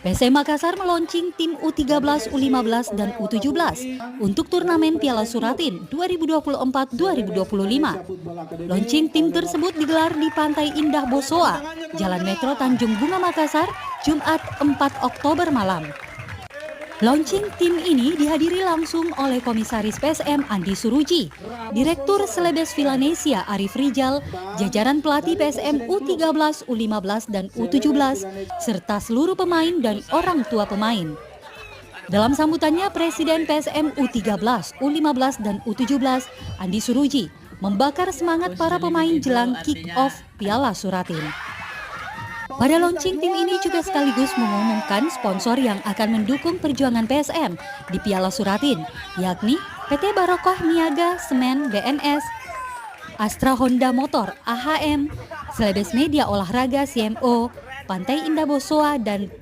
PSM Makassar meluncing tim U13, U15, dan U17 untuk turnamen Piala Suratin 2024-2025. Launching tim tersebut digelar di Pantai Indah Bosowa, Jalan Metro Tanjung Bunga Makassar, Jumat 4 Oktober malam. Launching tim ini dihadiri langsung oleh Komisaris PSM Andi Suruji, Direktur Selebes Villanesia Arif Rijal, jajaran pelatih PSM U13, U15, dan U17, serta seluruh pemain dan orang tua pemain. Dalam sambutannya, Presiden PSM U13, U15, dan U17, Andi Suruji, membakar semangat para pemain jelang kick-off Piala Suratin. Pada launching tim ini juga sekaligus mengumumkan sponsor yang akan mendukung perjuangan PSM di Piala Suratin, yakni PT Barokah Niaga Semen BNS, Astra Honda Motor AHM, Selebes Media Olahraga CMO, Pantai Indah Bosowa, dan